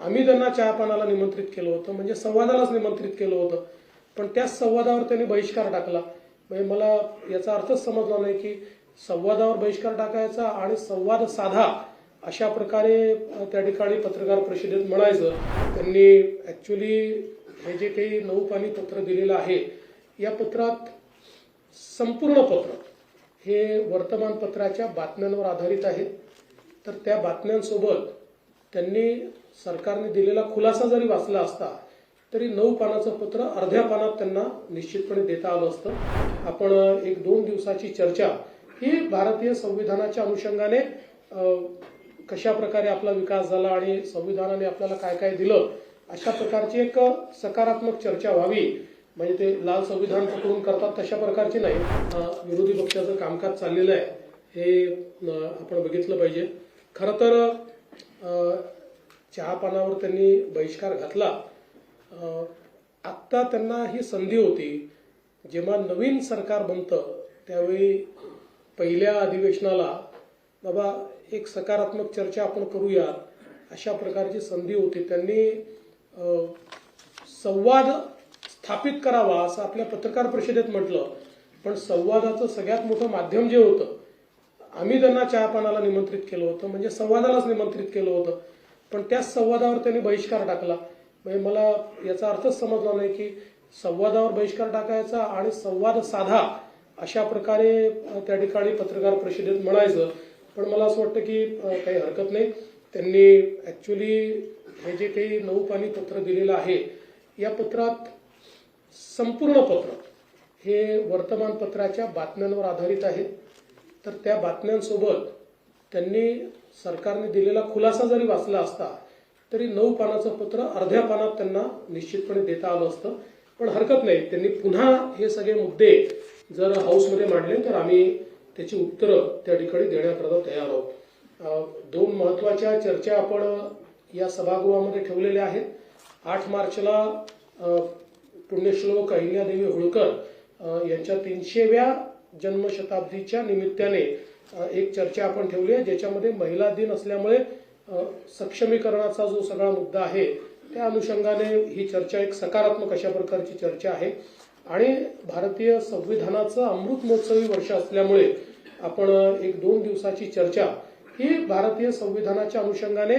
आम्ही त्यांना चहापानाला निमंत्रित केलं होतं, म्हणजे संवादालाच निमंत्रित केलं होतं, पण त्या संवादावर त्यांनी बहिष्कार टाकला. म्हणजे मला याचा अर्थच समजला नाही की संवादावर बहिष्कार टाकायचा आणि संवाद साधा अशा प्रकारे त्या ठिकाणी पत्रकार परिषदेत म्हणायचं. त्यांनी ऍक्च्युली हे जे काही 9 पानी पत्र दिलेलं आहे, या पत्रात संपूर्ण पत्र हे वर्तमानपत्राच्या बातम्यांवर आधारित आहे. तर त्या बातम्यांसोबत त्यांनी सरकारने दिलेला खुलासा जरी वाचला असता तरी 9 पानाचं पत्र अर्ध्या पानात त्यांना निश्चितपणे देता आलं असतं. आपण 1-2 दिवसाची चर्चा ही भारतीय संविधानाच्या अनुषंगाने कशा प्रकारे आपला विकास झाला आणि संविधानाने आपल्याला काय काय दिलं अशा प्रकारची एक सकारात्मक चर्चा व्हावी. म्हणजे ते लाल संविधान पकडून करतात तशा प्रकारची नाही. विरोधी पक्षाचं कामकाज चाललेलं आहे हे आपण बघितलं पाहिजे. खरं तर चहापानावर त्यांनी बहिष्कार घातला. आत्ता त्यांना ही संधी होती, जेव्हा नवीन सरकार बनतं त्यावेळी पहिल्या अधिवेशनाला बाबा एक सकारात्मक चर्चा आपण करूया अशा प्रकारची संधी होती. त्यांनी संवाद स्थापित करावा असं आपल्या पत्रकार परिषदेत म्हटलं, पण संवादाचं सगळ्यात मोठं माध्यम जे होतं, आम्ही त्यांना चहापानाला निमंत्रित केलं होतं, म्हणजे संवादालाच निमंत्रित केलं होतं, पण त्या संवादावर त्यांनी बहिष्कार टाकला. म्हणजे मला याचा अर्थच समजला नाही की संवादावर बहिष्कार टाकायचा आणि संवाद साधा अशा प्रकारे त्या ठिकाणी पत्रकार परिषदेत म्हणायचं. पण मला असं वाटतं की काही हरकत नाही. त्यांनी ऍक्च्युली हे जे काही 9 पानी पत्र दिलेलं आहे, या पत्रात संपूर्ण पत्र हे वर्तमानपत्राच्या बातम्यांवर आधारित आहे. तर त्या बातम्यांसोबत त्यांनी सरकारने दिलेला खुलासा जरी वाचला असता तरी 9 पानाचं पत्र अर्ध्या पानात त्यांना निश्चितपणे देता आलं असतं. पण हरकत नाही, त्यांनी पुन्हा हे सगळे मुद्दे जर हाऊसमध्ये मांडले तर आम्ही त्याची उत्तरं त्या ठिकाणी देण्याकरता तयार आहोत. 2 महत्वाच्या चर्चा आपण या सभागृहामध्ये ठेवलेल्या आहेत. 8 मार्चला पुण्यश्लोक अहिल्यादेवी होळकर यांच्या 300व्या जन्मशताब्दीच्या निमित्ताने एक चर्चा आपण ठेवली आहे, ज्याच्यामध्ये महिला दिन असल्यामुळे सक्षमीकरणाचा जो सगळा मुद्दा आहे त्या अनुषंगाने ही चर्चा एक सकारात्मक अशा प्रकारची चर्चा आहे. आणि भारतीय संविधानाचं अमृत महोत्सवी वर्ष असल्यामुळे आपण 1-2 दिवसाची चर्चा ही भारतीय संविधानाच्या अनुषंगाने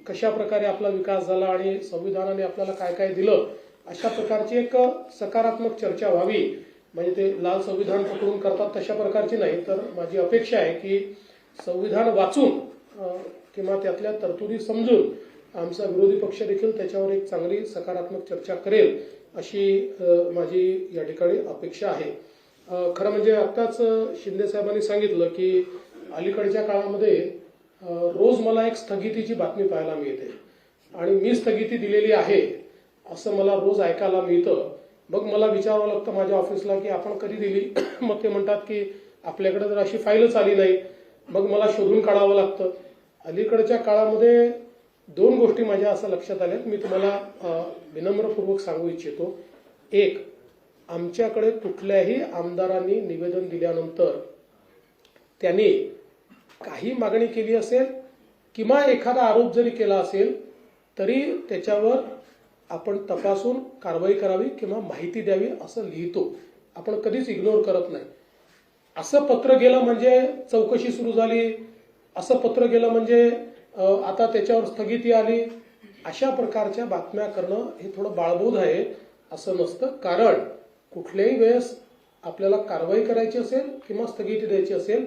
कशा प्रकारे आपला विकास झाला आणि संविधानाने आपल्याला काय काय दिलं अशा प्रकारची एक सकारात्मक चर्चा व्हावी. म्हणजे ते लाल संविधान पकडून करतात तशा प्रकारची नाही. तर माझी अपेक्षा आहे की संविधान वाचून किंवा त्यातल्या तरतुदी समजून आमचा विरोधी पक्ष देखील त्याच्यावर एक चांगली सकारात्मक चर्चा करेल अशी माझी या ठिकाणी अपेक्षा आहे. खरं म्हणजे आत्ताच शिंदे साहेबांनी सांगितलं की अलीकडच्या काळामध्ये रोज मला एक स्थगितीची बातमी पाहायला मिळते आणि मी स्थगिती दिलेली आहे असं मला रोज ऐकायला मिळतं. मग मला विचारावं लागतं माझ्या ऑफिसला की आपण कधी दिली. मग ते म्हणतात की आपल्याकडे जर अशी फाईलच आली नाही. मग मला शोधून काढावं लागतं. अलीकडच्या काळामध्ये 2 गोष्टी माझ्या असं लक्षात आल्यात, मी तुम्हाला विनम्रपूर्वक सांगू इच्छितो. एक, आमच्याकडे कुठल्याही आमदारांनी निवेदन दिल्यानंतर त्यांनी काही मागणी केली असेल किंवा एखादा आरोप जरी केला असेल तरी त्याच्यावर आपण तपासून कारवाई करावी किंवा माहिती द्यावी असं लिहितो. आपण कधीच इग्नोर करत नाही. असं पत्र गेलं म्हणजे चौकशी सुरू झाली, असं पत्र गेलं म्हणजे आता त्याच्यावर स्थगिती आली, अशा प्रकारच्या बातम्या करणं हे थोडं बाळबोध आहे असं नसतं. कारण कुठल्याही वेळेस आपल्याला कारवाई करायची असेल किंवा स्थगिती द्यायची असेल,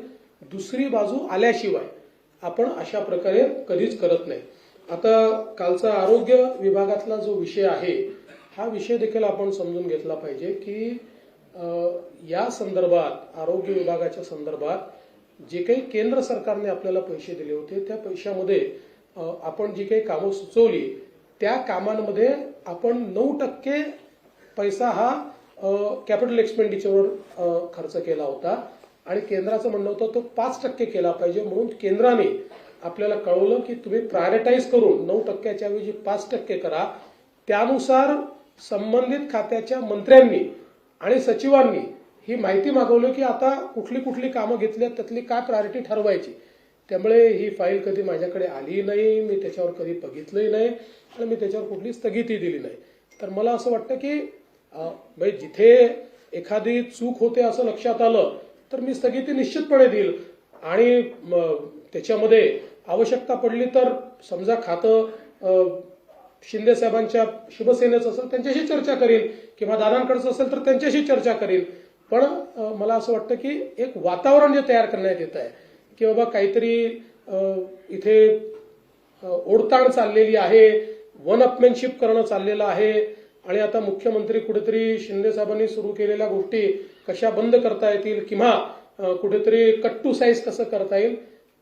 दुसरी बाजू आल्याशिवाय आपण अशा प्रकारे कधीच करत नाही. आता कालचा आरोग्य विभागातला जो विषय आहे हा विषय देखील आपण समजून घेतला पाहिजे की या संदर्भात आरोग्य विभागाच्या संदर्भात जे काही केंद्र सरकारने आपल्याला पैसे दिले होते त्या पैशामध्ये आपण जी काही कामं सुचवली त्या कामांमध्ये आपण 9% पैसा हा कॅपिटल एक्सपेंडिचरवर खर्च केला होता आणि केंद्राचं म्हणणं होतं तो 5% केला पाहिजे. म्हणून केंद्राने आपल्याला कळवलं की तुम्ही प्रायोरिटाईज करून 9%च्या ऐवजी 5% करा. त्यानुसार संबंधित खात्याच्या मंत्र्यांनी आणि सचिवांनी ही माहिती मागवली की आता कुठली कुठली कामं घेतली त्यातली काय प्रायोरिटी ठरवायची. त्यामुळे ही फाईल कधी माझ्याकडे आली नाही, मी त्याच्यावर कधी बघितलंही नाही आणि मी त्याच्यावर कुठली स्थगिती दिली नाही. तर मला असं वाटतं की म्हणजे जिथे एखादी चूक होते असं लक्षात आलं तर मी स्थगिती निश्चितपणे देईल आणि त्याच्यामध्ये आवश्यकता पडली तर समजा खातं शिंदे साहेबांच्या शिवसेनेचं असेल त्यांच्याशी चर्चा करील किंवा दादांकडचं असेल तर त्यांच्याशी चर्चा करील. पण मला असं वाटतं की एक वातावरण जे तयार करण्यात येत आहे की बाबा काहीतरी इथे ओढताण चाललेली आहे, वन अपमॅनशिप करणं चाललेलं आहे आणि आता मुख्यमंत्री कुठेतरी शिंदे साहेबांनी सुरू केलेल्या गोष्टी कशा बंद करता येतील किंवा कुठेतरी कट टू साईज कसं करता येईल.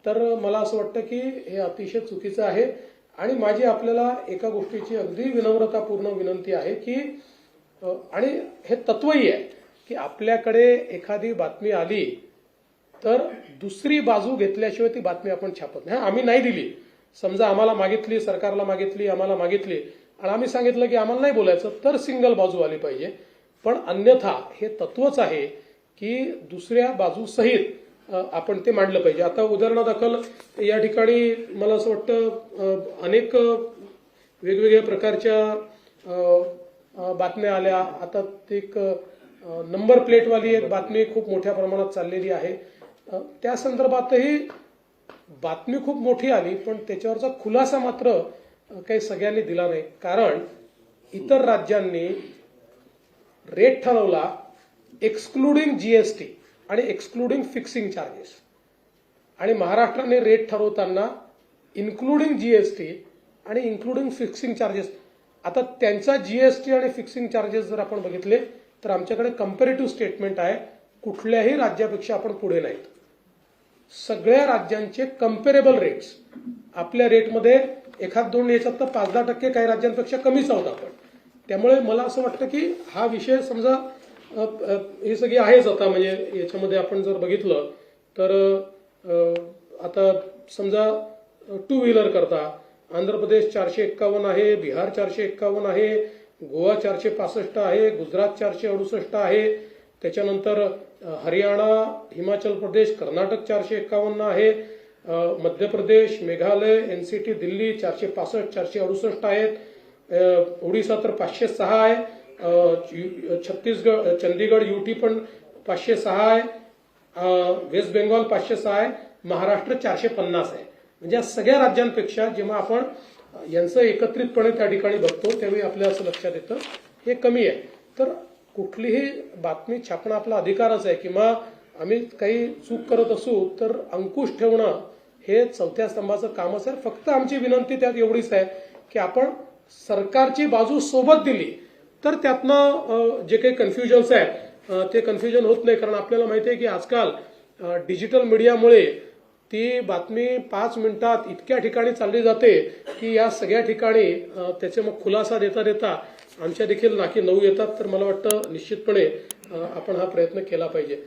तर मला असं वाटतं की हे अतिशय चुकीचं आहे आणि माझी आपल्याला एका गोष्टीची अगदी विनम्रतापूर्ण विनंती आहे की आणि हे तत्वही आहे की आपल्याकडे एखादी बातमी आली तर दुसरी बाजू घेतल्याशिवाय ती बातमी आपण छापत नाही. आम्ही नाही दिली, समजा आम्हाला मागितली, सरकारला मागितली, आम्हाला मागितली आणि आम्ही सांगितलं की आम्हाला नाही बोलायचं तर सिंगल बाजू आली पाहिजे. पण अन्यथा हे तत्वच आहे की दुसऱ्या बाजूसहित आपण ते मांडलं पाहिजे. आता उदाहरणादाखल या ठिकाणी मला असं वाटतं अनेक वेगवेगळ्या प्रकारच्या बातम्या आल्या. आता एक नंबर प्लेटवाली एक बातमी खूप मोठ्या प्रमाणात चाललेली आहे. त्या संदर्भातही बातमी खूप मोठी आली पण त्याच्यावरचा खुलासा मात्र काही सगळ्यांनी दिला नाही. कारण इतर राज्यांनी रेट ठरवला एक्सक्लुडिंग जीएसटी आणि एक्सक्लुडिंग फिक्सिंग चार्जेस आणि महाराष्ट्राने रेट ठरवताना इन्क्लुडिंग जीएसटी आणि इन्क्लुडिंग फिक्सिंग चार्जेस. आता त्यांचा जीएसटी आणि फिक्सिंग चार्जेस जर आपण बघितले तर आमच्याकडे कंपॅरेटिव्ह स्टेटमेंट आहे, कुठल्याही राज्यापेक्षा आपण पुढे नाहीत. सगळ्या राज्यांचे कंपेरेबल रेट्स आपल्या रेटमध्ये एखाद दोन याच्यात तर 5-10% काही राज्यांपेक्षा कमीच आहोत आपण. त्यामुळे मला असं वाटतं की हा विषय समजा हे सगळी आहेच. आता म्हणजे याच्यामध्ये आपण जर बघितलं तर आता समजा टू व्हीलर करता आंध्र प्रदेश 451 आहे, बिहार 451 आहे, गोवा 465 आहे, गुजरात 468 आहे, त्याच्यानंतर हरियाणा, हिमाचल प्रदेश, कर्नाटक 451 आहे, मध्य प्रदेश, मेघालय, एनसीटी, दिल्ली 465, 468 आहेत, ओडिसा तर 506 आहे, छत्तीसगड, चंदीगड, यूटी पण 506 आहे, वेस्ट बेंगॉल 506 आहे, महाराष्ट्र 450 आहे. म्हणजे या सगळ्या राज्यांपेक्षा जेव्हा आपण यांचं एकत्रितपणे त्या ठिकाणी बघतो त्यावेळी आपल्या असं लक्षात येतं हे कमी आहे. तर कुठलीही बातमी छापणं आपला अधिकारच आहे किंवा आम्ही काही चूक करत असू तर अंकुश ठेवणं हे चौथ्या स्तंभाचं कामच आहे. फक्त आमची विनंती त्यात एवढीच आहे की आपण सरकारची बाजू सोबत दिली तर त्यातनं जे काही कन्फ्युजन्स आहेत ते कन्फ्युजन होत नाही. कारण आपल्याला माहिती आहे की आजकाल डिजिटल मीडियामुळे ती बातमी 5 मिनिटात इतक्या ठिकाणी चालली जाते की या सगळ्या ठिकाणी त्याचे मग खुलासा देता देता आमच्या देखील नाकी नऊ येतात. तर मला वाटतं निश्चितपणे आपण हा प्रयत्न केला पाहिजे.